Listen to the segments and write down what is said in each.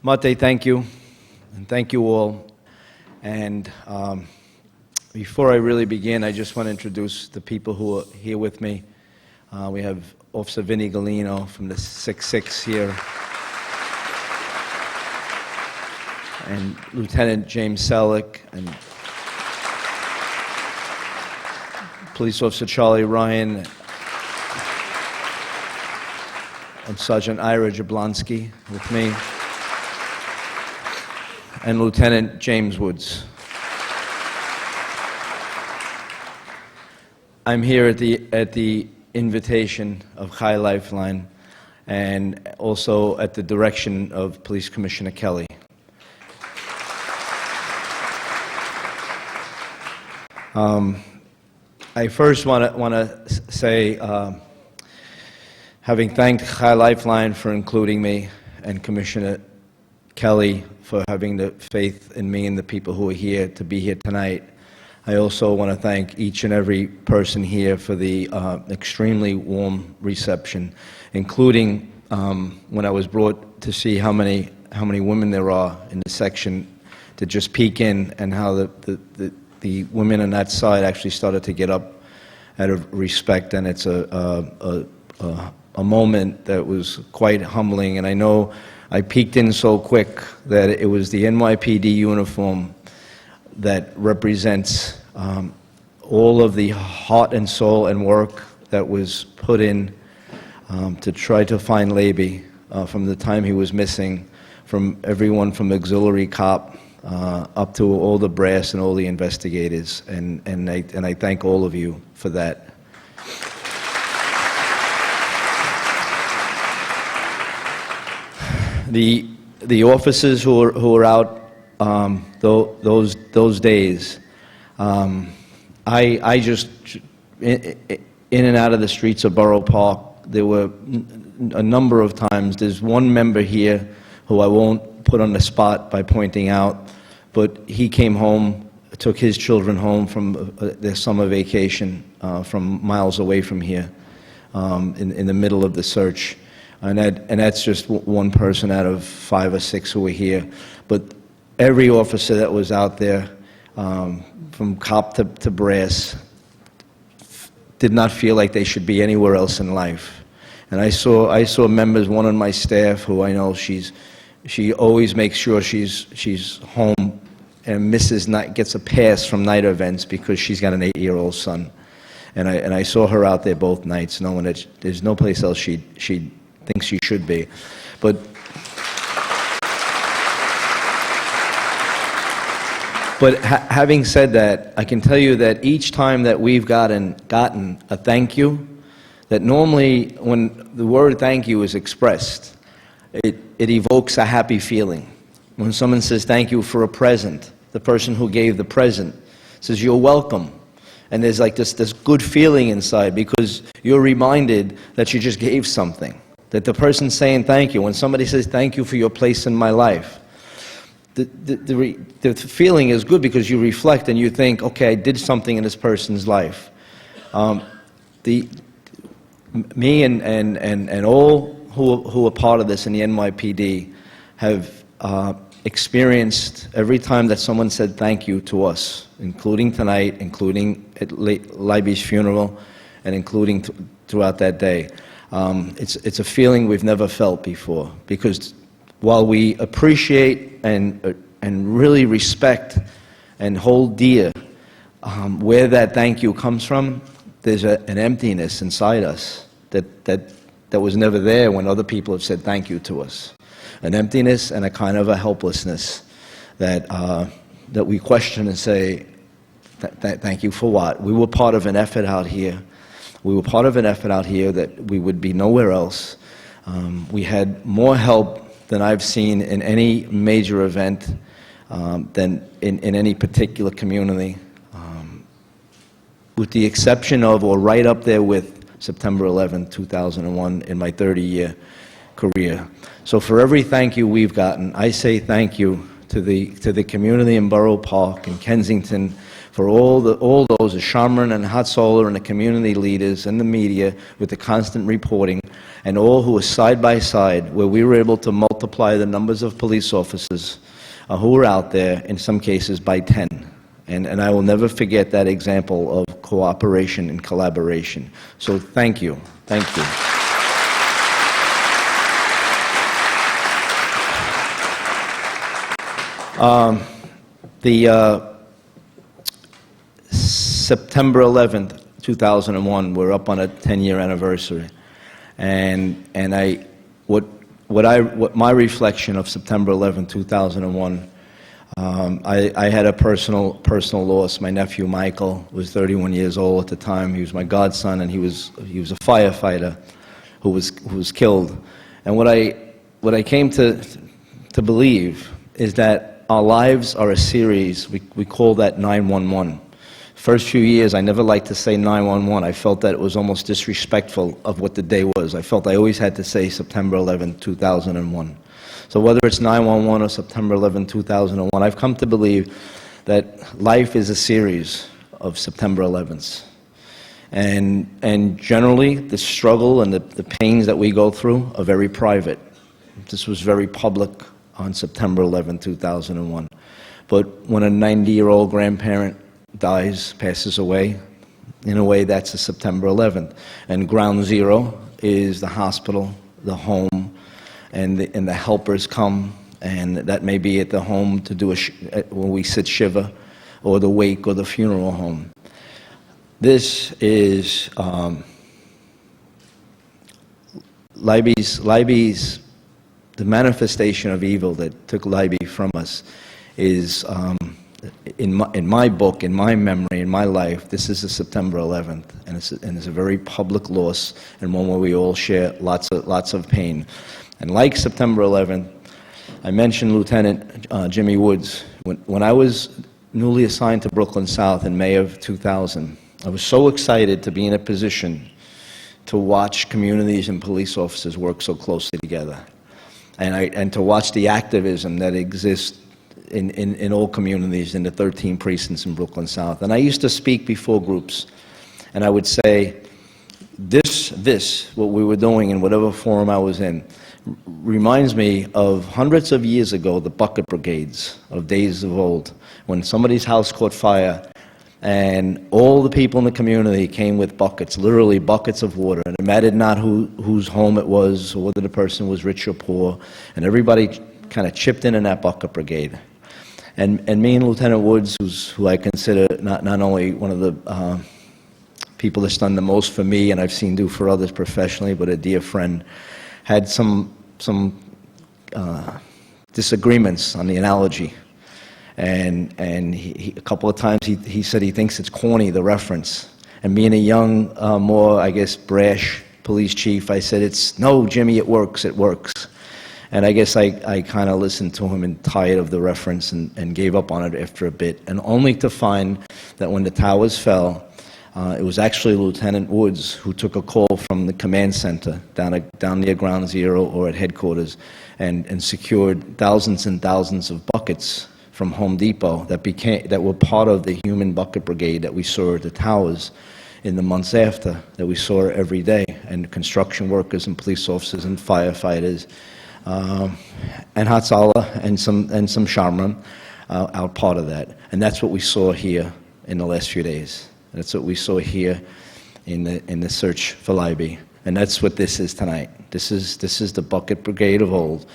Mate, thank you, and thank you all. And before I really begin, I just want to introduce the people who are here with me. We have Officer Vinny Galino from the 6-6 here, and Lieutenant James Selleck, and Police Officer Charlie Ryan, and Sergeant Ira Jablonski with me, and Lieutenant James Woods. I'm here at the invitation of High Lifeline and also at the direction of Police Commissioner Kelly. I first want to say, having thanked High Lifeline for including me and Commissioner Kelly for having the faith in me and the people who are here to be here tonight, I also want to thank each and every person here for the extremely warm reception, including when I was brought to see how many women there are in the section, to just peek in, and how the women on that side actually started to get up out of respect, and it's a moment that was quite humbling. And I know I peeked in so quick that it was the NYPD uniform that represents all of the heart and soul and work that was put in to try to find Leiby from the time he was missing, from everyone from auxiliary cop up to all the brass and all the investigators, and I thank all of you for that. The officers who are out those days, I just in and out of the streets of Borough Park. There were a number of times. There's one member here who I won't put on the spot by pointing out, but he came home, took his children home from their summer vacation from miles away from here, in the middle of the search. And that's just one person out of 5 or 6 who were here. But every officer that was out there, from cop to brass, did not feel like they should be anywhere else in life. And I saw members, one on my staff, who I know she always makes sure she's home and gets a pass from night events because she's got an 8-year-old son. And I saw her out there both nights, knowing that there's no place else she thinks she should be. But having said that, I can tell you that each time that we've gotten a thank you, that normally when the word thank you is expressed, it evokes a happy feeling. When someone says thank you for a present, the person who gave the present says you're welcome. And there's like this good feeling inside because you're reminded that you just gave something. That the person's saying thank you. When somebody says thank you for your place in my life, the feeling is good because you reflect and you think, okay, I did something in this person's life. Me and all who are part of this in the NYPD have experienced every time that someone said thank you to us, including tonight, including at Leiby's funeral, and including throughout that day. It's a feeling we've never felt before, because while we appreciate and really respect and hold dear where that thank you comes from, there's an emptiness inside us that was never there when other people have said thank you to us. An emptiness and a kind of a helplessness that we question and say, thank you for what? We were part of an effort out here. We were part of an effort out here that we would be nowhere else. We had more help than I've seen in any major event, than in any particular community, with the exception of, or right up there with, September 11, 2001, in my 30-year career. So for every thank you we've gotten, I say thank you to the community in Borough Park and Kensington for all those, the Sharman and Hatzoller and the community leaders and the media with the constant reporting, and all who were side by side, where we were able to multiply the numbers of police officers who were out there, in some cases by 10. And I will never forget that example of cooperation and collaboration. So thank you. Thank you. September 11th, 2001, we're up on a 10-year anniversary. And what my reflection of September 11th, 2001, I had a personal loss. My nephew Michael was 31 years old at the time. He was my godson, and he was a firefighter who was killed. And what I came to believe is that our lives are a series. We call that 911. First few years, I never liked to say 911. I felt that it was almost disrespectful of what the day was. I felt I always had to say September 11, 2001. So whether it's 911 or September 11, 2001, I've come to believe that life is a series of September 11s. And generally, the struggle and the pains that we go through are very private. This was very public on September 11, 2001. But when a 90-year-old grandparent dies, passes away, in a way that's a September 11th. And ground zero is the hospital, the home, and the helpers come, and that may be at the home to do when we sit Shiva, or the wake, or the funeral home. This is Leiby's, the manifestation of evil that took Leiby from us is, in my book, in my memory, in my life, this is a September 11th, and it's a very public loss, and one where we all share lots of pain. And like September 11th, I mentioned Lieutenant Jimmy Woods. When I was newly assigned to Brooklyn South in May of 2000, I was so excited to be in a position to watch communities and police officers work so closely together, and to watch the activism that exists in all communities in the 13 precincts in Brooklyn South. And I used to speak before groups, and I would say, what we were doing in whatever forum I was in, reminds me of hundreds of years ago, the bucket brigades of days of old, when somebody's house caught fire, and all the people in the community came with buckets, literally buckets of water, and it mattered not whose home it was, or whether the person was rich or poor, and everybody kind of chipped in that bucket brigade. And me and Lieutenant Woods, who I consider not only one of the people that's done the most for me, and I've seen do for others professionally, but a dear friend, had some disagreements on the analogy. And he, a couple of times he said he thinks it's corny, the reference. And being a young, more, I guess, brash police chief, I said, no, Jimmy, it works, it works. And I guess I kind of listened to him and tired of the reference and gave up on it after a bit. And only to find that when the towers fell, it was actually Lieutenant Woods who took a call from the command center down near Ground Zero or at headquarters and secured thousands and thousands of buckets from Home Depot that were part of the human bucket brigade that we saw at the towers in the months after, that we saw every day, and construction workers and police officers and firefighters and Hatzalah and some Sharman are part of that. And that's what we saw here in the last few days. That's what we saw here in the search for Leiby. And that's what this is tonight. This is the bucket brigade of old.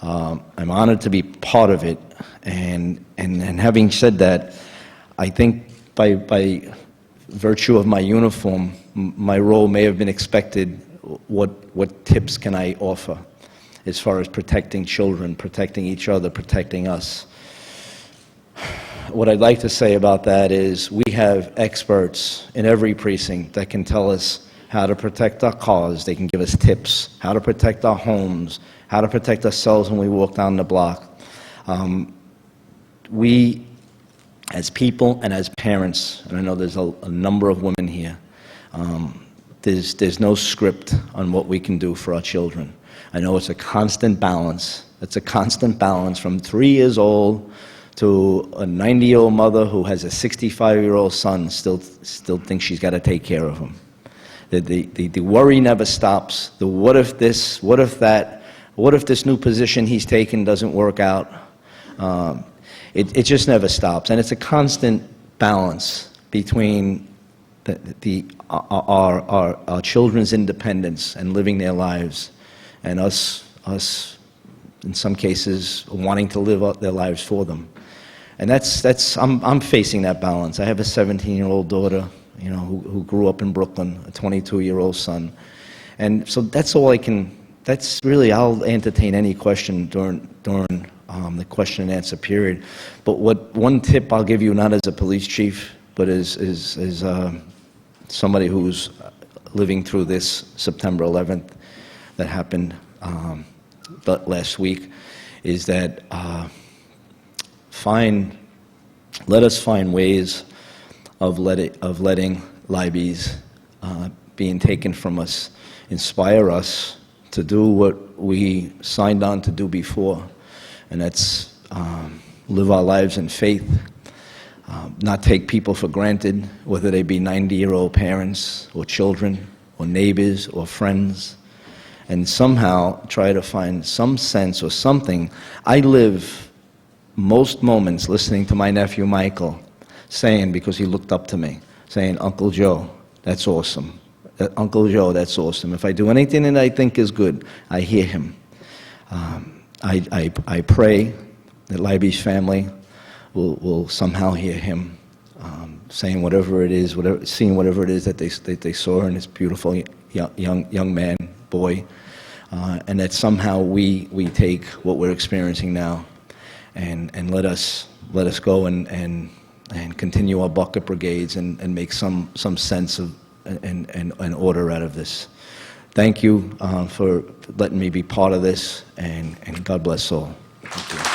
I'm honored to be part of it. And having said that, I think by virtue of my uniform, my role may have been expected. What tips can I offer as far as protecting children, protecting each other, protecting us? What I'd like to say about that is we have experts in every precinct that can tell us how to protect our cars. They can give us tips, how to protect our homes, how to protect ourselves when we walk down the block. We, as people and as parents, and I know there's a number of women here, there's no script on what we can do for our children. I know it's a constant balance. It's a constant balance from 3 years old to a 90-year-old mother who has a 65-year-old son, still thinks she's got to take care of him. The worry never stops. The what if this, what if that, what if this new position he's taken doesn't work out? It just never stops, and it's a constant balance between our children's independence and living their lives, and us in some cases wanting to live out their lives for them. And I'm facing that balance. I have a 17-year-old daughter, you know, who grew up in Brooklyn, a 22-year-old son, and so that's all I can. That's really, I'll entertain any question during the question and answer period. But one tip I'll give you, not as a police chief, but as somebody who's living through this September 11th that happened last week, is that let us find ways of letting Leiby's being taken from us inspire us to do what we signed on to do before, and that's live our lives in faith, not take people for granted, whether they be 90-year-old parents or children or neighbors or friends, and somehow try to find some sense or something. I live most moments listening to my nephew Michael saying, because he looked up to me, saying, "Uncle Joe, that's awesome. Uncle Joe, that's awesome." If I do anything that I think is good, I hear him. I pray that Leiby's family will somehow hear him saying whatever it is, seeing whatever it is that they saw in this beautiful young man, boy, and that somehow we take what we're experiencing now and let us go and continue our bucket brigades and make some sense of and order out of this. Thank you for letting me be part of this, and God bless all. Thank you.